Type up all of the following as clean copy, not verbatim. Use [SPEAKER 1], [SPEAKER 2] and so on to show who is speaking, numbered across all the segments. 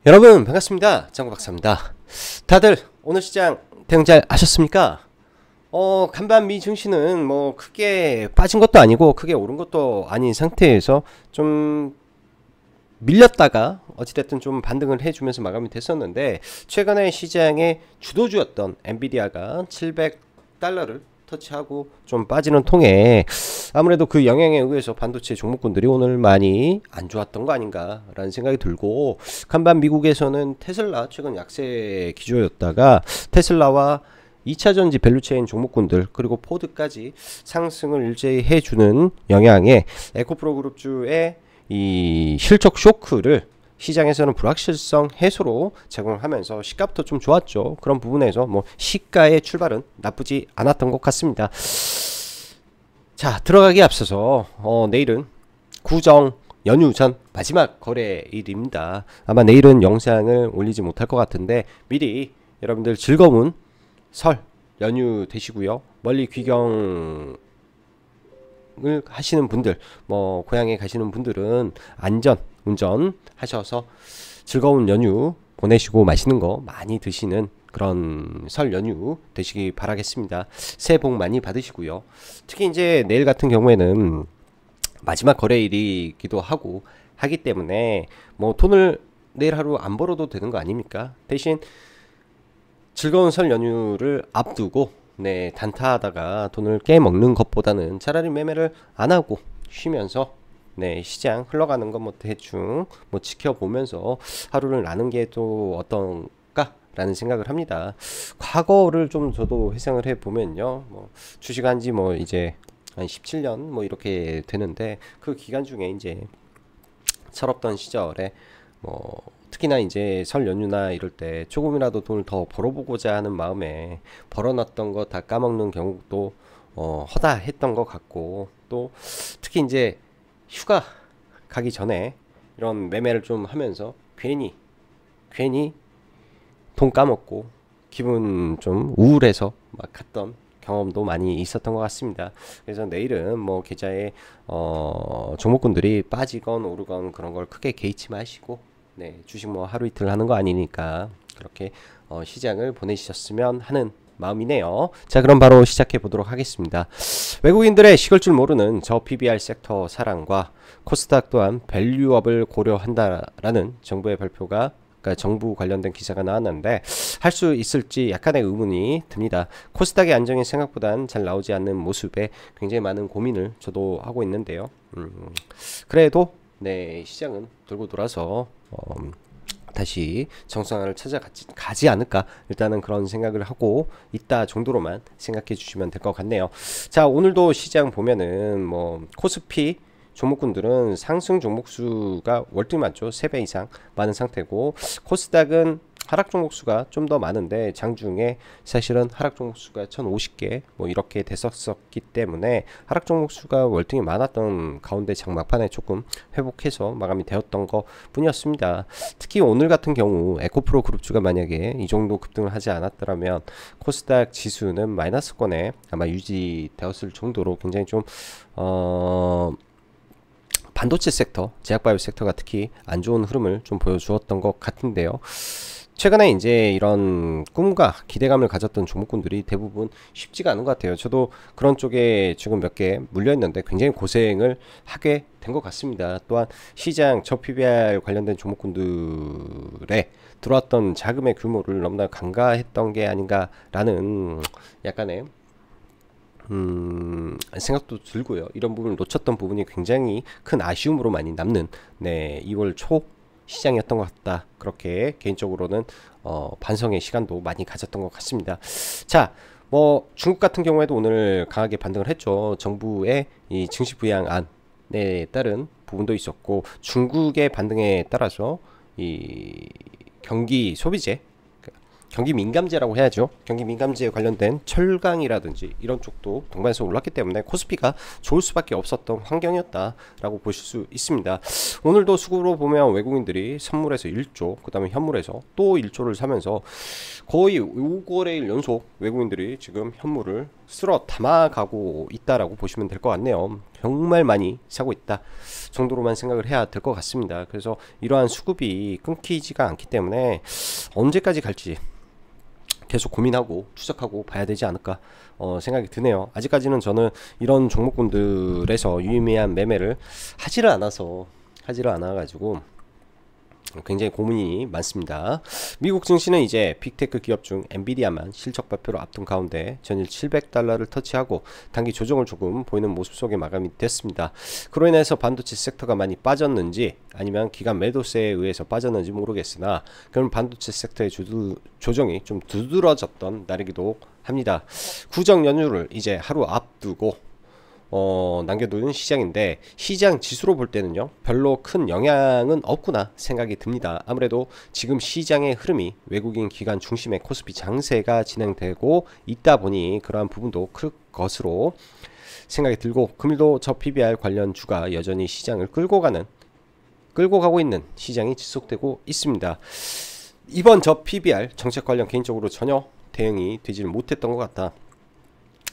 [SPEAKER 1] 여러분 반갑습니다. 장구박사입니다. 다들 오늘 시장 대응 잘 하셨습니까? 간밤 미 증시는 뭐 크게 빠진 것도 아니고 크게 오른 것도 아닌 상태에서 좀 밀렸다가 어찌됐든 좀 반등을 해주면서 마감이 됐었는데, 최근에 시장의 주도주였던 엔비디아가 700달러를 터치하고 좀 빠지는 통에 아무래도 그 영향에 의해서 반도체 종목군들이 오늘 많이 안 좋았던 거 아닌가 라는 생각이 들고, 간밤 미국에서는 테슬라 최근 약세 기조였다가 테슬라와 2차전지 밸류체인 종목군들 그리고 포드까지 상승을 일제히 해주는 영향에 에코프로 그룹주의 이 실적 쇼크를 시장에서는 불확실성 해소로 제공하면서 시가부터 좀 좋았죠. 그런 부분에서 뭐 시가의 출발은 나쁘지 않았던 것 같습니다. 자, 들어가기 앞서서 내일은 구정 연휴 전 마지막 거래일입니다. 아마 내일은 영상을 올리지 못할 것 같은데 미리 여러분들 즐거운 설 연휴 되시고요. 멀리 귀경을 하시는 분들, 뭐 고향에 가시는 분들은 안전 운전 하셔서 즐거운 연휴 보내시고 맛있는 거 많이 드시는 그런 설 연휴 되시기 바라겠습니다. 새해 복 많이 받으시고요. 특히 이제 내일 같은 경우에는 마지막 거래일이기도 하고 하기 때문에 뭐 돈을 내일 하루 안 벌어도 되는 거 아닙니까? 대신 즐거운 설 연휴를 앞두고 단타하다가 돈을 깨먹는 것보다는 차라리 매매를 안 하고 쉬면서 시장 흘러가는 거 뭐 대충 뭐 지켜보면서 하루를 나는 게 또 어떤가 라는 생각을 합니다. 과거를 좀 저도 회상을 해 보면요, 뭐 주식한지 뭐 이제 한 17년 뭐 이렇게 되는데, 그 기간 중에 이제 철없던 시절에 뭐 특히나 이제 설 연휴나 이럴 때 조금이라도 돈을 더 벌어보고자 하는 마음에 벌어놨던 거 다 까먹는 경우도 허다했던 것 같고, 또 특히 이제 휴가 가기 전에 이런 매매를 좀 하면서 괜히 돈 까먹고 기분 좀 우울해서 막 갔던 경험도 많이 있었던 것 같습니다. 그래서 내일은 뭐 계좌에 종목군들이 빠지건 오르건 그런 걸 크게 개의치 마시고, 주식 뭐 하루 이틀 하는 거 아니니까 그렇게 시장을 보내셨으면 하는 마음이네요. 자, 그럼 바로 시작해 보도록 하겠습니다. 외국인들의 식을 줄 모르는 저 PBR 섹터 사랑과 코스닥 또한 밸류업을 고려한다라는 정부의 발표가, 그러니까 정부 관련된 기사가 나왔는데 할 수 있을지 약간의 의문이 듭니다. 코스닥의 안정이 생각보단 잘 나오지 않는 모습에 굉장히 많은 고민을 저도 하고 있는데요. 그래도 시장은 돌고 돌아서 다시 정상화를 찾아가지 않을까, 일단은 그런 생각을 하고 있다 정도로만 생각해 주시면 될 것 같네요. 자, 오늘도 시장 보면은 뭐 코스피 종목군들은 상승 종목수가 월등히 많죠. 3배 이상 많은 상태고, 코스닥은 하락 종목수가 좀 더 많은데 장중에 사실은 하락 종목수가 1050개 뭐 이렇게 됐었기 때문에 하락 종목수가 월등히 많았던 가운데 장 막판에 조금 회복해서 마감이 되었던 것 뿐이었습니다. 특히 오늘 같은 경우 에코프로 그룹주가 만약에 이 정도 급등을 하지 않았더라면 코스닥 지수는 마이너스권에 아마 유지되었을 정도로 굉장히 좀 반도체 섹터, 제약바이오 섹터가 특히 안 좋은 흐름을 좀 보여주었던 것 같은데요. 최근에 이제 이런 꿈과 기대감을 가졌던 종목군들이 대부분 쉽지가 않은 것 같아요. 저도 그런 쪽에 지금 몇 개 물려있는데 굉장히 고생을 하게 된 것 같습니다. 또한 시장 저 PBR 관련된 종목군들에 들어왔던 자금의 규모를 너무나 간과했던 게 아닌가라는 약간의 생각도 들고요. 이런 부분을 놓쳤던 부분이 굉장히 큰 아쉬움으로 많이 남는 2월 초 시장이었던 것 같다. 그렇게 개인적으로는 반성의 시간도 많이 가졌던 것 같습니다. 자, 뭐 중국 같은 경우에도 오늘 강하게 반등을 했죠. 정부의 이 증시 부양안에 따른 부분도 있었고, 중국의 반등에 따라서 이 경기 소비재, 경기 민감재라고 해야죠. 경기 민감재에 관련된 철강이라든지 이런 쪽도 동반해서 올랐기 때문에 코스피가 좋을 수밖에 없었던 환경이었다라고 보실 수 있습니다. 오늘도 수급으로 보면 외국인들이 선물에서 1조, 그 다음에 현물에서 또 1조를 사면서 거의 5거래일 연속 외국인들이 지금 현물을 쓸어 담아가고 있다라고 보시면 될 것 같네요. 정말 많이 사고 있다 정도로만 생각을 해야 될 것 같습니다. 그래서 이러한 수급이 끊기지가 않기 때문에 언제까지 갈지 계속 고민하고 추적하고 봐야 되지 않을까 생각이 드네요. 아직까지는 저는 이런 종목군들에서 유의미한 매매를 하지를 않아 가지고 굉장히 고민이 많습니다. 미국 증시는 이제 빅테크 기업 중 엔비디아만 실적 발표로 앞둔 가운데 전일 700달러를 터치하고 단기 조정을 조금 보이는 모습 속에 마감이 됐습니다. 그로 인해서 반도체 섹터가 많이 빠졌는지 아니면 기관 매도세에 의해서 빠졌는지 모르겠으나 그럼 반도체 섹터의 조정이 좀 두드러졌던 날이기도 합니다. 구정 연휴를 이제 하루 앞두고 남겨둔 시장인데 시장 지수로 볼 때는요 별로 큰 영향은 없구나 생각이 듭니다. 아무래도 지금 시장의 흐름이 외국인 기관 중심의 코스피 장세가 진행되고 있다 보니 그러한 부분도 클 것으로 생각이 들고, 금일도 저 PBR 관련 주가 여전히 시장을 끌고 가고 있는 시장이 지속되고 있습니다. 이번 저 PBR 정책 관련 개인적으로 전혀 대응이 되지를 못했던 것 같다.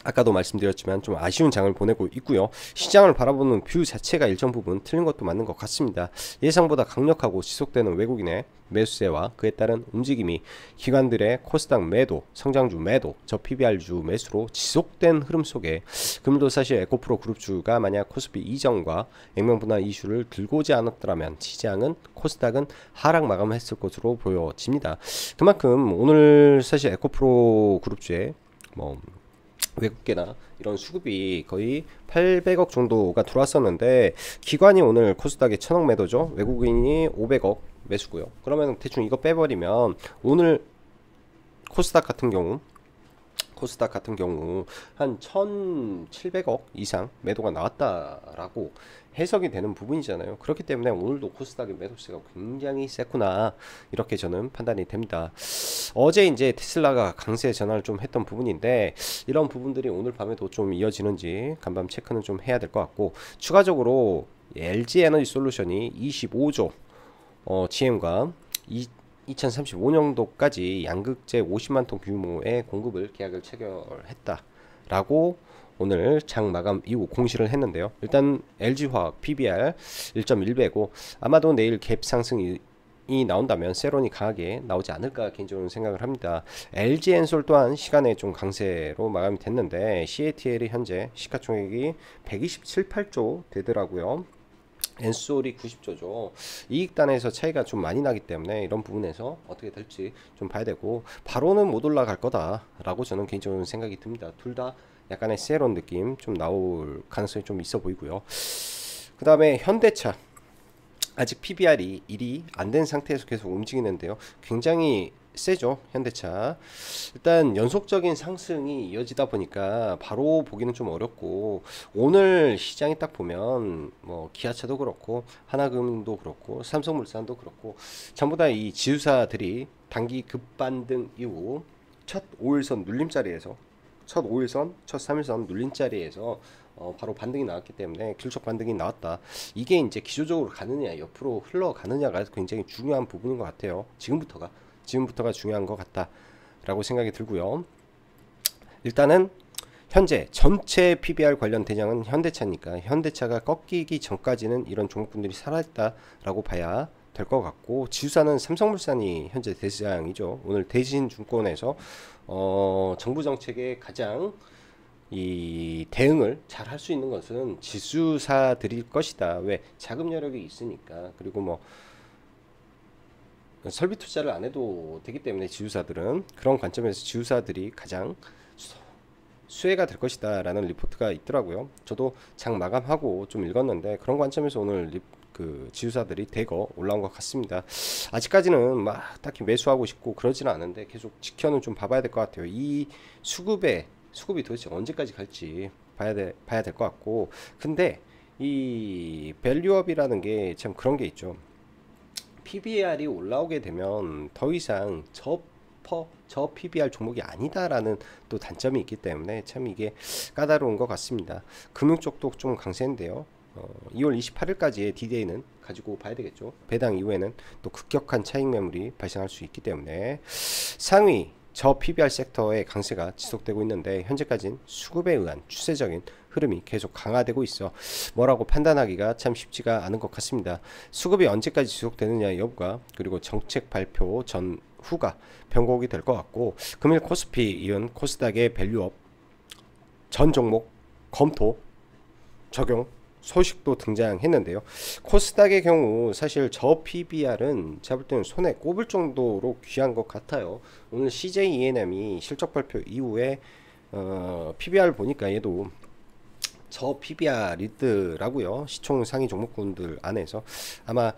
[SPEAKER 1] 아까도 말씀드렸지만 좀 아쉬운 장을 보내고 있고요. 시장을 바라보는 뷰 자체가 일정 부분 틀린 것도 맞는 것 같습니다. 예상보다 강력하고 지속되는 외국인의 매수세와 그에 따른 움직임이 기관들의 코스닥 매도, 성장주 매도, 저 PBR주 매수로 지속된 흐름 속에 금일도 사실 에코프로 그룹주가 만약 코스피 이전과 액면분할 이슈를 들고 오지 않았더라면 시장은 코스닥은 하락 마감했을 것으로 보여집니다. 그만큼 오늘 사실 에코프로 그룹주의 외국계나 이런 수급이 거의 800억 정도가 들어왔었는데 기관이 오늘 코스닥에 1000억 매도죠. 외국인이 500억 매수고요. 그러면 대충 이거 빼버리면 오늘 코스닥 같은 경우 한 1700억 이상 매도가 나왔다라고 해석이 되는 부분이잖아요. 그렇기 때문에 오늘도 코스닥의 매도세가 굉장히 세구나 이렇게 저는 판단이 됩니다. 어제 이제 테슬라가 강세 전환을 좀 했던 부분인데 이런 부분들이 오늘 밤에도 좀 이어지는지 간밤 체크는 좀 해야 될 것 같고, 추가적으로 LG 에너지 솔루션이 25조 GM과 2035년도까지 양극재 50만 톤 규모의 공급을 계약을 체결했다라고 오늘 장 마감 이후 공시를 했는데요. 일단 LG화학 PBR 1.1배고 아마도 내일 갭 상승이 나온다면 세론이 강하게 나오지 않을까 개인적으로 생각을 합니다. LG엔솔 또한 시간에 좀 강세로 마감이 됐는데 CATL이 현재 시가총액이 127, 8조 되더라고요. 엔솔이 90조죠. 이익단에서 차이가 좀 많이 나기 때문에 이런 부분에서 어떻게 될지 좀 봐야 되고, 바로는 못 올라갈 거다라고 저는 개인적으로 생각이 듭니다. 둘 다 약간의 세론 느낌 좀 나올 가능성이 좀 있어 보이고요. 그 다음에 현대차 아직 PBR이 1이 안 된 상태에서 계속 움직이는데요. 굉장히 세죠 현대차. 일단 연속적인 상승이 이어지다 보니까 바로 보기는 좀 어렵고, 오늘 시장이 딱 보면 기아차도 그렇고 하나금도 그렇고 삼성물산도 그렇고 전부 다 이 지주사들이 단기 급반등 이후 첫 5일선 눌림자리에서 첫 3일선 눌림자리에서 바로 반등이 나왔기 때문에 길속 반등이 나왔다. 이게 이제 기조적으로 가느냐 옆으로 흘러가느냐가 굉장히 중요한 부분인 것 같아요. 지금부터가 중요한 것 같다라고 생각이 들고요. 일단은 현재 전체 PBR 관련 대장은 현대차니까 현대차가 꺾이기 전까지는 이런 종목분들이 살아있다라고 봐야 될 것 같고, 지수사는 삼성물산이 현재 대장이죠. 오늘 대신증권에서 정부 정책에 가장 이 대응을 잘 할 수 있는 것은 지수사들일 것이다. 왜? 자금 여력이 있으니까. 그리고 설비 투자를 안 해도 되기 때문에 지주사들은 그런 관점에서 지주사들이 가장 수혜가 될 것이다 라는 리포트가 있더라고요. 저도 장 마감하고 좀 읽었는데 그런 관점에서 오늘 지주사들이 대거 올라온 것 같습니다. 아직까지는 막 딱히 매수하고 싶고 그러지는 않은데 계속 지켜는 좀 봐봐야 될 것 같아요. 이 수급이 도대체 언제까지 갈지 봐야 될 것 같고, 근데 이 밸류업이라는 게 참 그런 게 있죠. PBR이 올라오게 되면 더 이상 저 PBR 종목이 아니다라는 또 단점이 있기 때문에 참 이게 까다로운 것 같습니다. 금융 쪽도 좀 강세인데요. 2월 28일까지의 D-Day는 가지고 봐야 되겠죠. 배당 이후에는 또 급격한 차익 매물이 발생할 수 있기 때문에 상위 저 PBR 섹터의 강세가 지속되고 있는데 현재까지는 수급에 의한 추세적인 흐름이 계속 강화되고 있어 뭐라고 판단하기가 참 쉽지가 않은 것 같습니다. 수급이 언제까지 지속되느냐 여부가 그리고 정책 발표 전후가 변곡이 될 것 같고 금일 코스피 이은 코스닥의 밸류업 전 종목 검토 적용 소식도 등장했는데요. 코스닥의 경우 사실 저 PBR은 제가 볼 때는 손에 꼽을 정도로 귀한 것 같아요. 오늘 CJ ENM이 실적 발표 이후에 PBR 보니까 얘도 저 PBR이더라고요. 시총 상위 종목군들 안에서 아마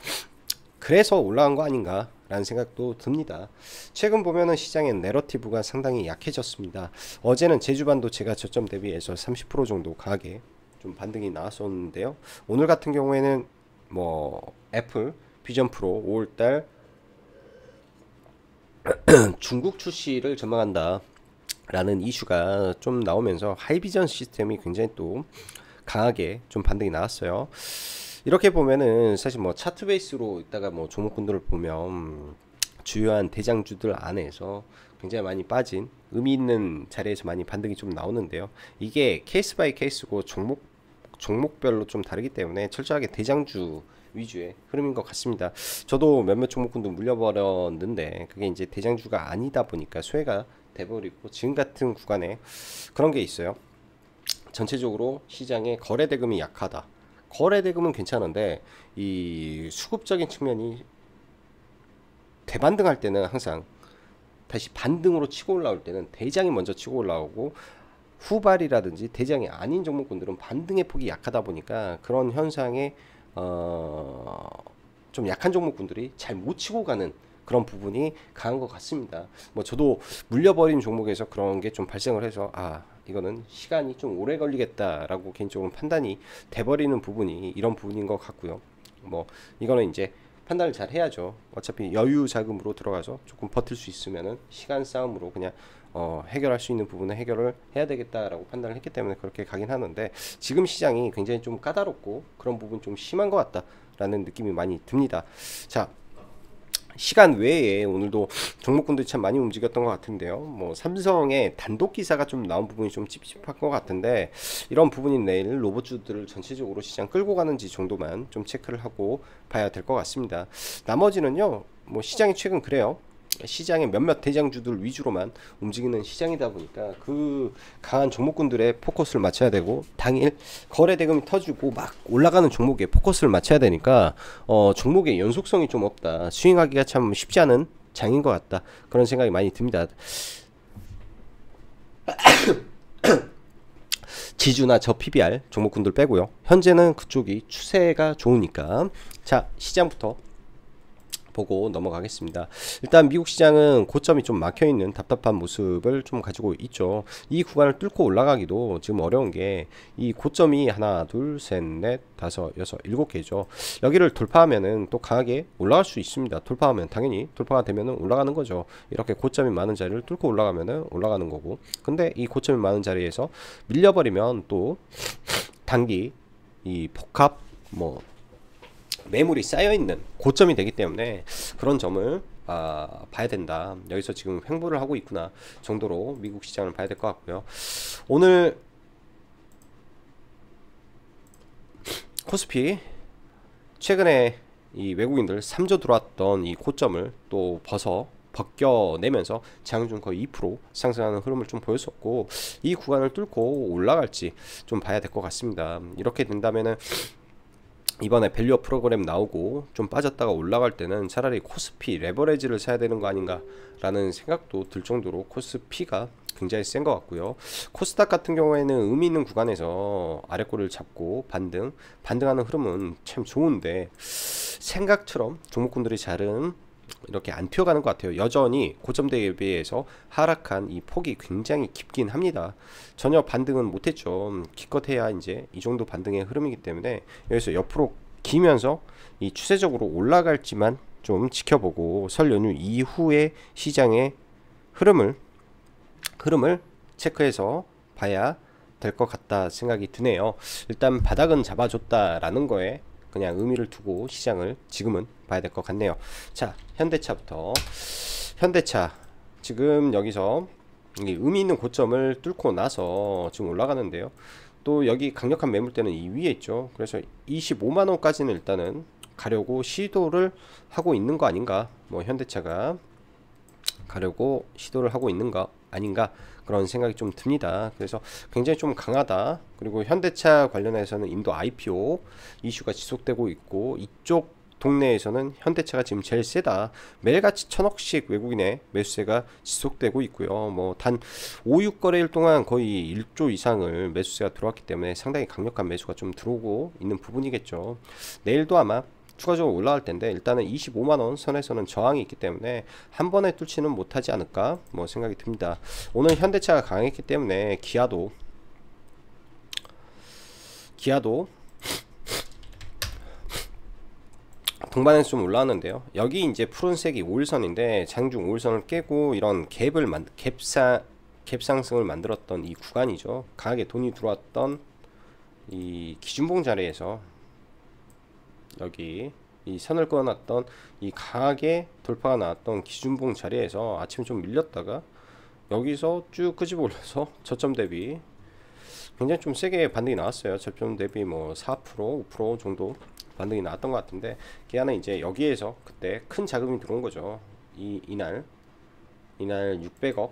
[SPEAKER 1] 그래서 올라간 거 아닌가 라는 생각도 듭니다. 최근 보면은 시장의 내러티브가 상당히 약해졌습니다. 어제는 제주반도체가 저점 대비해서 30% 정도 강하게 좀 반등이 나왔었는데요. 오늘 같은 경우에는 뭐 애플 비전 프로 5월달 중국 출시를 전망한다 라는 이슈가 좀 나오면서 하이비전 시스템이 굉장히 또 강하게 좀 반등이 나왔어요. 이렇게 보면은 사실 뭐 차트 베이스로 있다가 뭐 종목군들을 보면 주요한 대장주들 안에서 굉장히 많이 빠진 의미 있는 자리에서 많이 반등이 좀 나오는데요. 이게 케이스 바이 케이스고 종목별로 좀 다르기 때문에 철저하게 대장주 위주의 흐름인 것 같습니다. 저도 몇몇 종목군도 물려버렸는데 그게 이제 대장주가 아니다 보니까 소외가 돼버리고 지금 같은 구간에 그런 게 있어요. 전체적으로 시장의 거래 대금이 약하다. 거래 대금은 괜찮은데 이 수급적인 측면이 대반등할 때는 항상 다시 반등으로 치고 올라올 때는 대장이 먼저 치고 올라오고 후발이라든지 대장이 아닌 종목군들은 반등의 폭이 약하다 보니까 그런 현상에 좀 약한 종목군들이 잘 못 치고 가는 그런 부분이 강한 것 같습니다. 뭐 저도 물려버린 종목에서 그런 게 좀 발생을 해서 이거는 시간이 좀 오래 걸리겠다라고 개인적으로 판단이 돼버리는 부분이 이런 부분인 것 같고요. 뭐 이거는 이제 판단을 잘 해야죠. 어차피 여유 자금으로 들어가서 조금 버틸 수 있으면은 시간 싸움으로 그냥 해결할 수 있는 부분은 해결을 해야 되겠다라고 판단을 했기 때문에 그렇게 가긴 하는데 지금 시장이 굉장히 좀 까다롭고 그런 부분 좀 심한 것 같다라는 느낌이 많이 듭니다. 자, 시간 외에 오늘도 종목군들이 참 많이 움직였던 것 같은데요. 뭐 삼성의 단독 기사가 좀 나온 부분이 좀 찝찝한 것 같은데 이런 부분이 내일 로봇주들을 전체적으로 시장 끌고 가는지 정도만 좀 체크를 하고 봐야 될 것 같습니다. 나머지는요, 뭐 시장이 최근 그래요. 시장의 몇몇 대장주들 위주로만 움직이는 시장이다 보니까 그 강한 종목군들의 포커스를 맞춰야 되고 당일 거래 대금이 터지고 막 올라가는 종목에 포커스를 맞춰야 되니까 종목의 연속성이 좀 없다. 스윙하기가 참 쉽지 않은 장인 것 같다. 그런 생각이 많이 듭니다. 지주나 저 PBR 종목군들 빼고요. 현재는 그쪽이 추세가 좋으니까 자 시장부터 보고 넘어가겠습니다. 일단 미국 시장은 고점이 좀 막혀있는 답답한 모습을 좀 가지고 있죠. 이 구간을 뚫고 올라가기도 지금 어려운 게 이 고점이 하나 둘 셋 넷 다섯 여섯 일곱 개죠. 여기를 돌파하면은 또 강하게 올라갈 수 있습니다. 돌파하면 당연히 돌파가 되면은 올라가는 거죠. 이렇게 고점이 많은 자리를 뚫고 올라가면은 올라가는 거고 근데 이 고점이 많은 자리에서 밀려버리면 또 단기 이 복합 뭐 매물이 쌓여있는 고점이 되기 때문에 그런 점을 봐야 된다. 여기서 지금 횡보를 하고 있구나 정도로 미국 시장을 봐야 될 것 같고요. 오늘 코스피 최근에 이 외국인들 3조 들어왔던 이 고점을 또 벗겨내면서 장중 거의 2% 상승하는 흐름을 좀 보였었고 이 구간을 뚫고 올라갈지 좀 봐야 될 것 같습니다. 이렇게 된다면은 이번에 밸류업 프로그램 나오고 좀 빠졌다가 올라갈 때는 차라리 코스피 레버리지를 사야 되는 거 아닌가 라는 생각도 들 정도로 코스피가 굉장히 센 것 같고요. 코스닥 같은 경우에는 의미 있는 구간에서 아래꼬리를 잡고 반등하는 흐름은 참 좋은데 생각처럼 종목군들이 잘은 이렇게 안 튀어가는 것 같아요. 여전히 고점 대비해서 하락한 이 폭이 굉장히 깊긴 합니다. 전혀 반등은 못했죠. 기껏해야 이제 이 정도 반등의 흐름이기 때문에 여기서 옆으로 기면서 이 추세적으로 올라갈지만 좀 지켜보고 설 연휴 이후의 시장의 흐름을 체크해서 봐야 될 것 같다 생각이 드네요. 일단 바닥은 잡아줬다라는 거에 그냥 의미를 두고 시장을 지금은 봐야 될 것 같네요. 자, 현대차부터 현대차 지금 여기서 이 의미 있는 고점을 뚫고 나서 지금 올라가는데요. 또 여기 강력한 매물대는 이 위에 있죠. 그래서 25만원까지는 일단은 가려고 시도를 하고 있는 거 아닌가, 뭐 현대차가 가려고 시도를 하고 있는 거 아닌가, 그런 생각이 좀 듭니다. 그래서 굉장히 좀 강하다. 그리고 현대차 관련해서는 인도 IPO 이슈가 지속되고 있고, 이쪽 동네에서는 현대차가 지금 제일 세다. 매일같이 1000억씩 외국인의 매수세가 지속되고 있고요. 뭐 단 5, 6거래일 동안 거의 1조 이상을 매수세가 들어왔기 때문에 상당히 강력한 매수가 좀 들어오고 있는 부분이겠죠. 내일도 아마 추가적으로 올라갈 텐데, 일단은 25만원 선에서는 저항이 있기 때문에 한 번에 뚫지는 못하지 않을까, 뭐 생각이 듭니다. 오늘 현대차가 강했기 때문에 기아도 동반해서 좀 올라왔는데요. 여기 이제 푸른색이 5일선인데 장중 5일선을 깨고 이런 갭상승을 만들었던 이 구간이죠. 강하게 돈이 들어왔던 이 기준봉 자리에서 여기 이 선을 그어놨던 이 강하게 돌파가 나왔던 기준봉 자리에서 아침에 좀 밀렸다가 여기서 쭉 끄집어 올려서 저점 대비 굉장히 좀 세게 반등이 나왔어요. 저점 대비 뭐 4%, 5% 정도 반등이 나왔던 것 같은데, 기아는 이제 여기에서 그때 큰 자금이 들어온 거죠. 이날 600억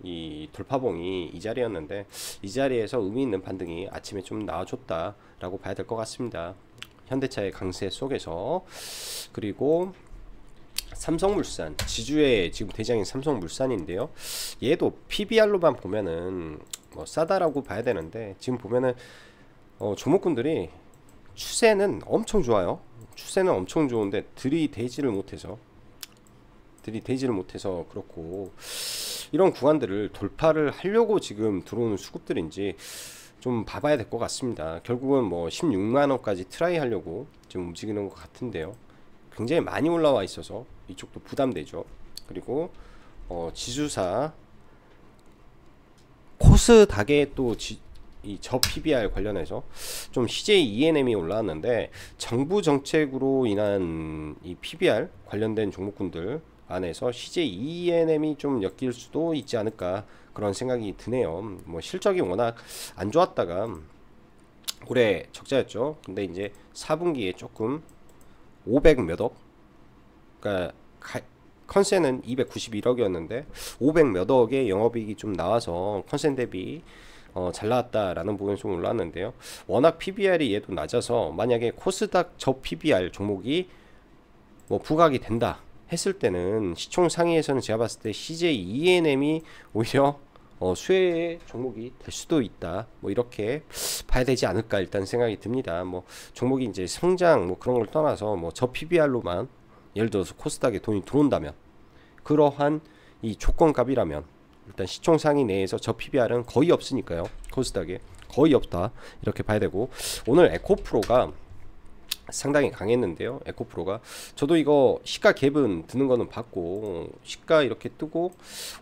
[SPEAKER 1] 이 돌파봉이 이 자리였는데, 이 자리에서 의미 있는 반등이 아침에 좀 나와줬다 라고 봐야 될 것 같습니다. 현대차의 강세 속에서. 그리고 삼성물산, 지주의 지금 대장인 삼성물산인데요. 얘도 PBR로만 보면은 뭐 싸다라고 봐야 되는데, 지금 보면은 종목군들이 추세는 엄청 좋아요. 추세는 엄청 좋은데 들이대지를 못해서 그렇고, 이런 구간들을 돌파를 하려고 지금 들어오는 수급들인지 좀 봐봐야 될 것 같습니다. 결국은 뭐 16만원까지 트라이 하려고 지금 움직이는 것 같은데요. 굉장히 많이 올라와 있어서 이쪽도 부담되죠. 그리고 지수사 코스닥의 또 이 저 PBR 관련해서 좀 CJ ENM이 올라왔는데, 정부 정책으로 인한 이 PBR 관련된 종목군들 안에서 CJ ENM이 좀 엮일 수도 있지 않을까, 그런 생각이 드네요. 뭐 실적이 워낙 안 좋았다가 올해 적자였죠. 근데 이제 4분기에 조금 500 몇억, 그러니까 컨센은 291억이었는데 500 몇억의 영업이익이 좀 나와서 컨센 대비 잘 나왔다라는 부분이 좀 올라왔는데요. 워낙 PBR이 얘도 낮아서 만약에 코스닥 저 PBR 종목이 뭐 부각이 된다 했을 때는 시총 상위에서는 제가 봤을 때 CJ ENM이 오히려 수혜의 종목이 될 수도 있다, 뭐 이렇게 봐야 되지 않을까 일단 생각이 듭니다. 뭐 종목이 이제 성장 뭐 그런 걸 떠나서 뭐 저 PBR로만 예를 들어서 코스닥에 돈이 들어온다면, 그러한 이 조건값이라면 일단 시총 상위 내에서 저 PBR은 거의 없으니까요. 코스닥에 거의 없다 이렇게 봐야 되고, 오늘 에코프로가 상당히 강했는데요. 에코프로가 저도 이거 시가 갭은 드는 거는 봤고, 시가 이렇게 뜨고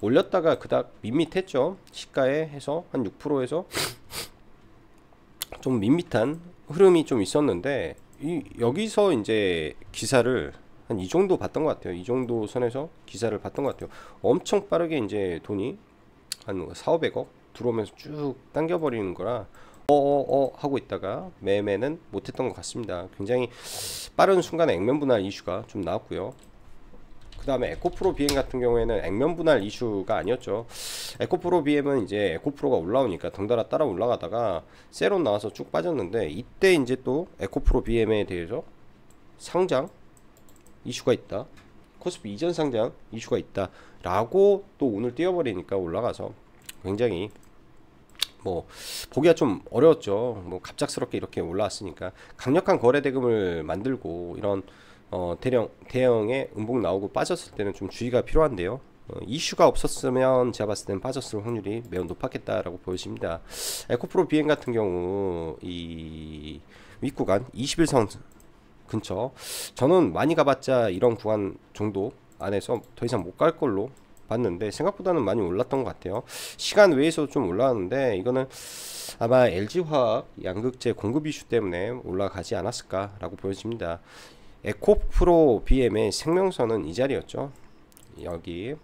[SPEAKER 1] 올렸다가 그닥 밋밋했죠. 시가에 해서 한 6%에서 좀 밋밋한 흐름이 좀 있었는데, 여기서 이제 기사를 한 이 정도 봤던 것 같아요. 이 정도 선에서 기사를 봤던 것 같아요. 엄청 빠르게 이제 돈이 한 4, 500억 들어오면서 쭉 당겨버리는 거라 하고 있다가 매매는 못했던 것 같습니다. 굉장히 빠른 순간에 액면 분할 이슈가 좀 나왔고요. 그 다음에 에코프로 BM 같은 경우에는 액면 분할 이슈가 아니었죠. 에코프로 BM은 이제 에코프로가 올라오니까 덩달아 따라 올라가다가 세론 나와서 쭉 빠졌는데, 이때 이제 또 에코프로 BM에 대해서 상장 이슈가 있다, 코스피 이전 상장 이슈가 있다 라고 또 오늘 띄워버리니까 올라가서 굉장히 뭐 보기가 좀 어려웠죠. 뭐 갑작스럽게 이렇게 올라왔으니까 강력한 거래 대금을 만들고 이런 대형의 음봉 나오고 빠졌을 때는 좀 주의가 필요한데요. 이슈가 없었으면 제가 봤을 때는 빠졌을 확률이 매우 높았겠다라고 보여집니다. 에코프로 BM 같은 경우 이 윗구간 21선 근처, 저는 많이 가봤자 이런 구간 정도 안에서 더 이상 못 갈 걸로 봤는데, 생각보다는 많이 올랐던 것 같아요. 시간 외에서도 좀 올라왔는데, 이거는 아마 LG화학 양극재 공급 이슈 때문에 올라가지 않았을까 라고 보여집니다. 에코프로 BM의 생명선은 이 자리였죠. 여기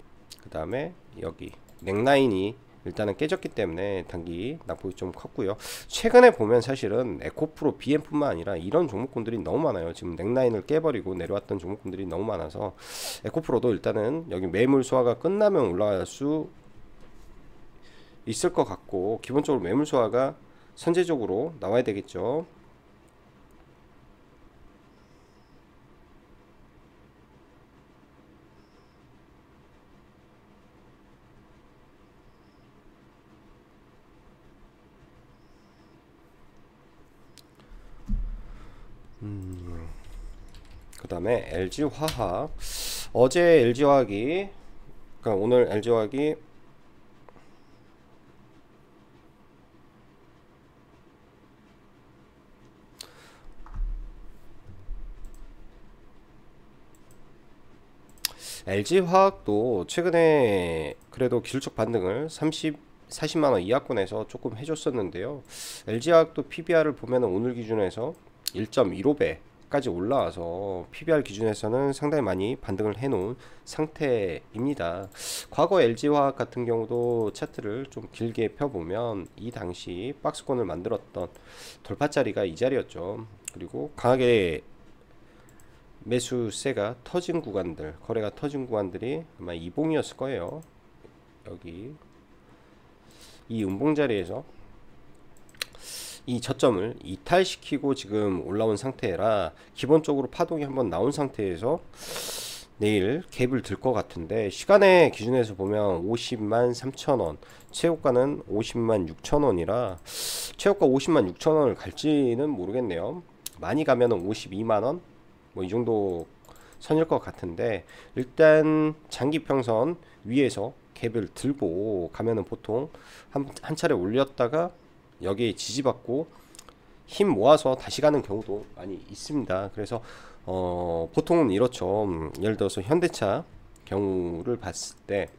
[SPEAKER 1] 그 다음에 여기 넥라인이 일단은 깨졌기 때문에 단기 낙폭이 좀 컸고요. 최근에 보면 사실은 에코프로 BM뿐만 아니라 이런 종목군들이 너무 많아요. 지금 넥라인을 깨버리고 내려왔던 종목군들이 너무 많아서 에코프로도 일단은 여기 매물 소화가 끝나면 올라갈 수 있을 것 같고, 기본적으로 매물 소화가 선제적으로 나와야 되겠죠. 그 다음에 LG화학, 어제 LG화학이, 그러니까 오늘 LG화학이 LG화학도 최근에 그래도 기술적 반등을 40만원 이하권에서 조금 해줬었는데요. LG화학도 PBR을 보면 오늘 기준에서 1.15배까지 올라와서 PBR 기준에서는 상당히 많이 반등을 해놓은 상태입니다. 과거 LG화학 같은 경우도 차트를 좀 길게 펴보면 이 당시 박스권을 만들었던 돌파자리가 이 자리였죠. 그리고 강하게 매수세가 터진 구간들, 거래가 터진 구간들이 아마 이봉이었을 거예요. 여기 이 음봉 자리에서 이 저점을 이탈시키고 지금 올라온 상태라 기본적으로 파동이 한번 나온 상태에서 내일 갭을 들 것 같은데, 시간의 기준에서 보면 50만 3천원, 최고가는 50만 6천원이라 최고가 50만 6천원을 갈지는 모르겠네요. 많이 가면은 52만원 뭐 이 정도 선일 것 같은데, 일단 장기평선 위에서 갭을 들고 가면은 보통 한 차례 올렸다가 여기에 지지받고 힘 모아서 다시 가는 경우도 많이 있습니다. 그래서 보통은 이렇죠. 예를 들어서 현대차 경우를 봤을 때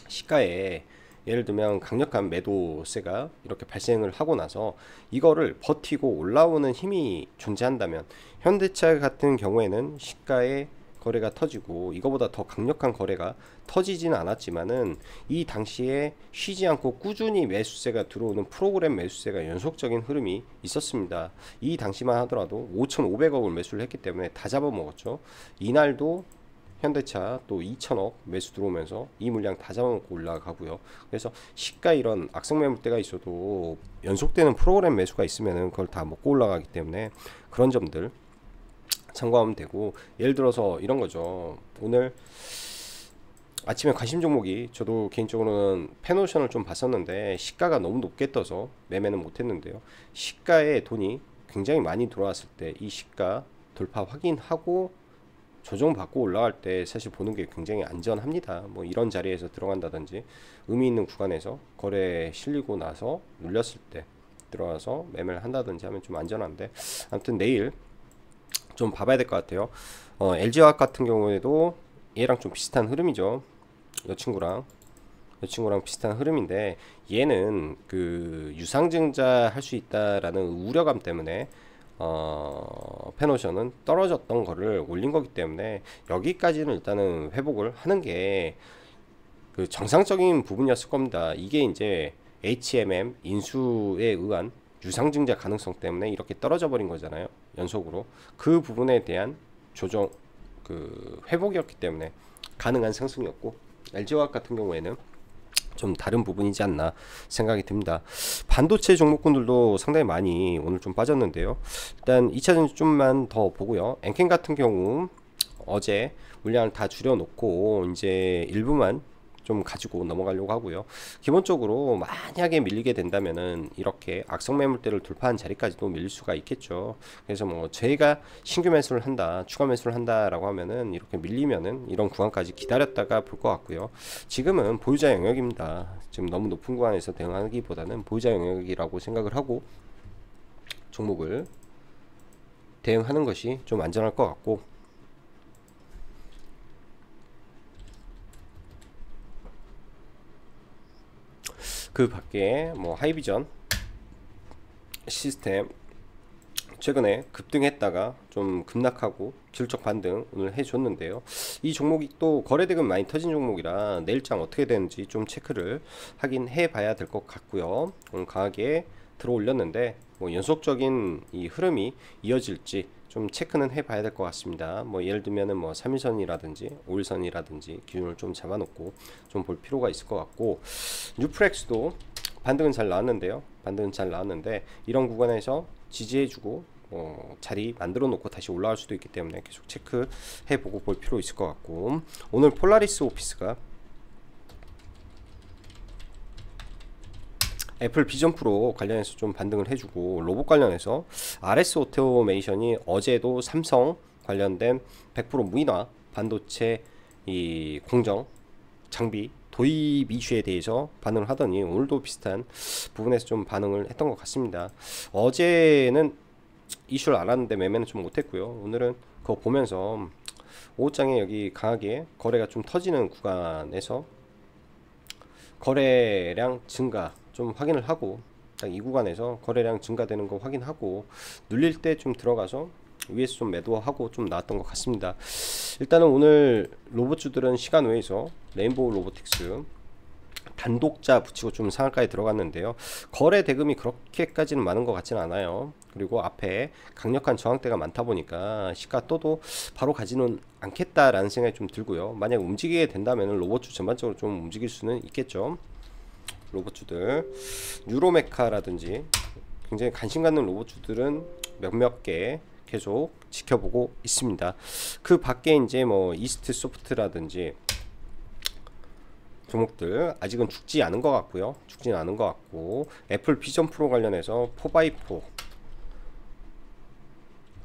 [SPEAKER 1] 시가에 예를 들면 강력한 매도세가 이렇게 발생을 하고 나서 이거를 버티고 올라오는 힘이 존재한다면, 현대차 같은 경우에는 시가에 거래가 터지고 이거보다 더 강력한 거래가 터지지는 않았지만은 이 당시에 쉬지 않고 꾸준히 매수세가 들어오는 프로그램 매수세가 연속적인 흐름이 있었습니다. 이 당시만 하더라도 5,500억을 매수를 했기 때문에 다 잡아먹었죠. 이날도 현대차 또 2천억 매수 들어오면서 이 물량 다 잡아먹고 올라가고요. 그래서 시가 이런 악성 매물대가 있어도 연속되는 프로그램 매수가 있으면은 그걸 다 먹고 올라가기 때문에 그런 점들 참고하면 되고, 예를 들어서 이런 거죠. 오늘 아침에 관심 종목이, 저도 개인적으로는 페노션을 좀 봤었는데 시가가 너무 높게 떠서 매매는 못했는데요. 시가에 돈이 굉장히 많이 들어왔을 때 이 시가 돌파 확인하고 조정받고 올라갈 때 사실 보는 게 굉장히 안전합니다. 뭐 이런 자리에서 들어간다든지 의미 있는 구간에서 거래 실리고 나서 눌렸을 때 들어가서 매매를 한다든지 하면 좀 안전한데, 아무튼 내일 좀 봐봐야 될 것 같아요. LG화학 같은 경우에도 얘랑 좀 비슷한 흐름이죠. 이 친구랑 비슷한 흐름인데, 얘는 그 유상증자 할 수 있다라는 우려감 때문에 페노션은 떨어졌던 거를 올린 거기 때문에 여기까지는 일단은 회복을 하는 게 그 정상적인 부분이었을 겁니다. 이게 이제 HMM 인수에 의한 유상증자 가능성 때문에 이렇게 떨어져 버린 거잖아요, 연속으로. 그 부분에 대한 조정, 그 회복이었기 때문에 가능한 상승이었고, LG화학 같은 경우에는 좀 다른 부분이지 않나 생각이 듭니다. 반도체 종목군들도 상당히 많이 오늘 좀 빠졌는데요. 일단 2차전 좀만 더 보고요. 엔캔 같은 경우 어제 물량을 다 줄여놓고 이제 일부만 좀 가지고 넘어가려고 하고요. 기본적으로 만약에 밀리게 된다면은 이렇게 악성 매물대를 돌파한 자리까지도 밀릴 수가 있겠죠. 그래서 뭐 저희가 신규 매수를 한다, 추가 매수를 한다라고 하면은 이렇게 밀리면은 이런 구간까지 기다렸다가 볼 것 같고요. 지금은 보유자 영역입니다. 지금 너무 높은 구간에서 대응하기보다는 보유자 영역이라고 생각을 하고 종목을 대응하는 것이 좀 안전할 것 같고, 그 밖에 뭐 하이비전 시스템 최근에 급등했다가 좀 급락하고 실적 반등 오늘 해줬는데요. 이 종목이 또 거래대금 많이 터진 종목이라 내일장 어떻게 되는지 좀 체크를 하긴 해봐야 될 것 같고요. 오늘 강하게 들어 올렸는데 뭐 연속적인 이 흐름이 이어질지 좀 체크는 해봐야 될 것 같습니다. 뭐 예를 들면은 뭐 3일선이라든지 5일선이라든지 기준을 좀 잡아놓고 좀 볼 필요가 있을 것 같고, 뉴프렉스도 반등은 잘 나왔는데요. 반등은 잘 나왔는데 이런 구간에서 지지해주고 자리 만들어 놓고 다시 올라갈 수도 있기 때문에 계속 체크해보고 볼 필요 있을 것 같고, 오늘 폴라리스 오피스가 애플 비전 프로 관련해서 좀 반등을 해주고, 로봇 관련해서 RS 오토메이션이 어제도 삼성 관련된 100% 무인화 반도체 이 공정 장비 도입 이슈에 대해서 반응을 하더니 오늘도 비슷한 부분에서 좀 반응을 했던 것 같습니다. 어제는 이슈를 알았는데 매매는 좀 못했고요. 오늘은 그거 보면서 오후장에 여기 강하게 거래가 좀 터지는 구간에서 거래량 증가 좀 확인을 하고, 딱 이 구간에서 거래량 증가되는 거 확인하고 눌릴 때 좀 들어가서 위에서 좀 매도하고 좀 나왔던 것 같습니다. 일단은 오늘 로봇주들은 시간 외에서 레인보우 로보틱스 단독자 붙이고 좀 상한가에 들어갔는데요. 거래 대금이 그렇게까지는 많은 것 같지는 않아요. 그리고 앞에 강력한 저항대가 많다 보니까 시가 떠도 바로 가지는 않겠다라는 생각이 좀 들고요. 만약 움직이게 된다면 로봇주 전반적으로 좀 움직일 수는 있겠죠. 로봇주들 유로메카라든지 굉장히 관심 갖는 로봇주들은 몇몇 개 계속 지켜보고 있습니다. 그 밖에 이제 뭐 이스트 소프트라든지 종목들 아직은 죽지 않은 것 같고요. 죽지는 않은 것 같고, 애플 비전 프로 관련해서 4x4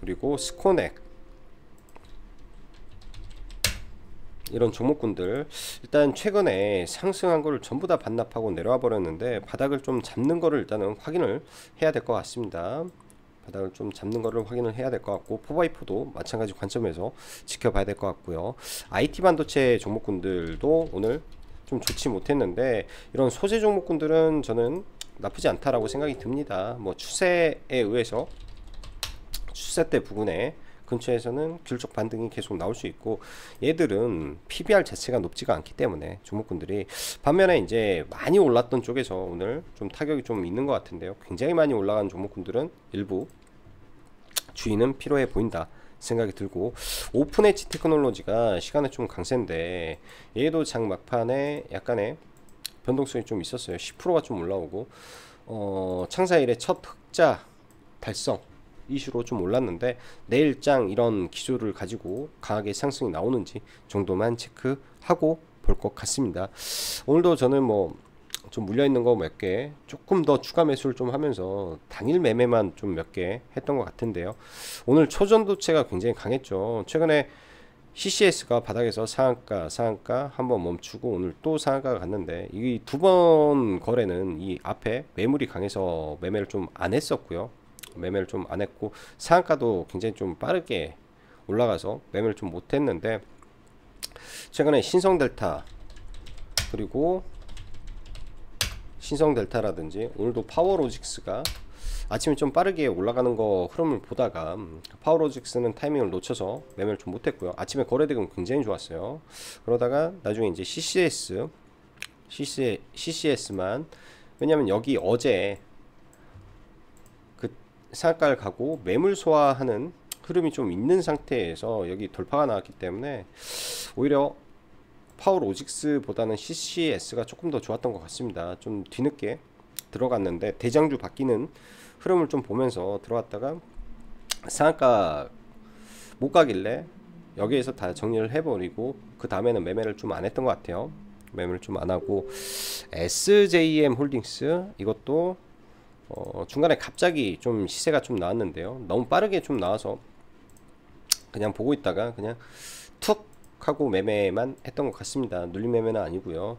[SPEAKER 1] 그리고 스코넥 이런 종목군들 일단 최근에 상승한 거를 전부 다 반납하고 내려와 버렸는데 바닥을 좀 잡는 거를 일단은 확인을 해야 될 것 같습니다. 바닥을 좀 잡는 거를 확인을 해야 될 것 같고, 4x4도 마찬가지 관점에서 지켜봐야 될 것 같고요. IT 반도체 종목군들도 오늘 좀 좋지 못했는데 이런 소재 종목군들은 저는 나쁘지 않다라고 생각이 듭니다. 뭐 추세에 의해서 추세대 부근에 근처에서는 균적 반등이 계속 나올 수 있고, 얘들은 PBR 자체가 높지가 않기 때문에 종목군들이, 반면에 이제 많이 올랐던 쪽에서 오늘 좀 타격이 좀 있는 것 같은데요. 굉장히 많이 올라간 종목군들은 일부 주의는 필요해 보인다 생각이 들고, 오픈 엣지 테크놀로지가 시간에 좀 강세인데 얘도 장 막판에 약간의 변동성이 좀 있었어요. 10%가 좀 올라오고 창사 이래 첫 흑자 달성 이슈로 좀 올랐는데 내일장 이런 기조를 가지고 강하게 상승이 나오는지 정도만 체크하고 볼 것 같습니다. 오늘도 저는 뭐 좀 물려있는 거 몇 개 조금 더 추가 매수를 좀 하면서 당일 매매만 좀 몇 개 했던 것 같은데요. 오늘 초전도체가 굉장히 강했죠. 최근에 CCS가 바닥에서 상한가 한번 멈추고 오늘 또 상한가가 갔는데, 이 두 번 거래는 이 앞에 매물이 강해서 매매를 좀 안 했었고요. 매매를 좀 안 했고 상한가도 굉장히 좀 빠르게 올라가서 매매를 좀 못했는데, 최근에 신성델타 그리고 신성델타라든지 오늘도 파워로직스가 아침에 좀 빠르게 올라가는 거 흐름을 보다가 파워로직스는 타이밍을 놓쳐서 매매를 좀 못했고요. 아침에 거래대금 굉장히 좋았어요. 그러다가 나중에 이제 CCS만, 왜냐면 여기 어제 그 상한가를 가고 매물 소화하는 흐름이 좀 있는 상태에서 여기 돌파가 나왔기 때문에 오히려 파워로직스보다는 CCS가 조금 더 좋았던 것 같습니다. 좀 뒤늦게 들어갔는데 대장주 바뀌는 흐름을 좀 보면서 들어갔다가 상한가 못 가길래 여기에서 다 정리를 해버리고 그 다음에는 매매를 좀 안 했던 것 같아요. 매매를 좀 안 하고, SJM 홀딩스 이것도 중간에 갑자기 좀 시세가 좀 나왔는데요. 너무 빠르게 좀 나와서 그냥 보고 있다가 그냥 툭 하고 매매만 했던 것 같습니다. 눌림 매매는 아니고요.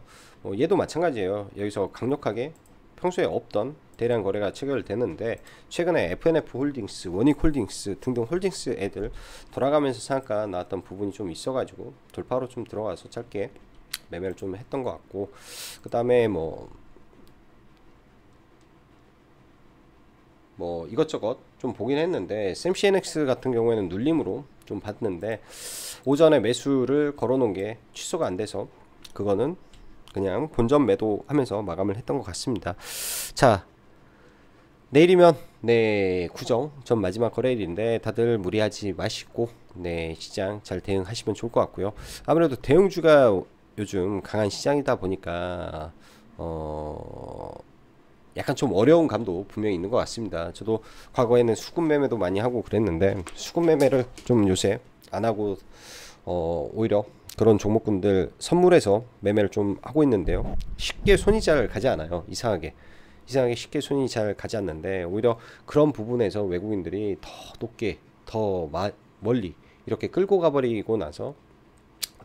[SPEAKER 1] 얘도 마찬가지예요. 여기서 강력하게 평소에 없던 대량 거래가 체결되는데 최근에 FNF 홀딩스, 원익홀딩스 등등 홀딩스 애들 돌아가면서 상한가 나왔던 부분이 좀 있어가지고 돌파로 좀 들어가서 짧게 매매를 좀 했던 것 같고, 그 다음에 뭐 뭐 이것저것 좀 보긴 했는데 샘CNX 같은 경우에는 눌림으로 좀 봤는데 오전에 매수를 걸어놓은 게 취소가 안 돼서 그거는 그냥 본전 매도하면서 마감을 했던 것 같습니다. 자, 내일이면 네 구정 전 마지막 거래일인데 다들 무리하지 마시고 네 시장 잘 대응하시면 좋을 것 같고요. 아무래도 대형주가 요즘 강한 시장이다 보니까 약간 좀 어려운 감도 분명히 있는 것 같습니다. 저도 과거에는 수급 매매도 많이 하고 그랬는데 수급 매매를 좀 요새 안 하고 오히려 그런 종목군들 선물해서 매매를 좀 하고 있는데요. 쉽게 손이 잘 가지 않아요. 이상하게 쉽게 손이 잘 가지 않는데 오히려 그런 부분에서 외국인들이 더 높게 멀리 이렇게 끌고 가버리고 나서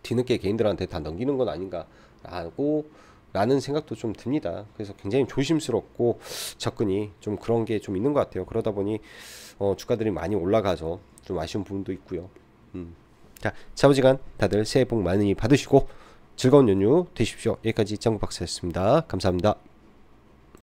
[SPEAKER 1] 뒤늦게 개인들한테 다 넘기는 건 아닌가라는 생각도 좀 듭니다. 그래서 굉장히 조심스럽고 접근이 좀 그런 게 좀 있는 것 같아요. 그러다 보니 주가들이 많이 올라가서 좀 아쉬운 부분도 있고요. 자, 자부지간 다들 새해 복 많이 받으시고 즐거운 연휴 되십시오. 여기까지 짱구 박사였습니다. 감사합니다.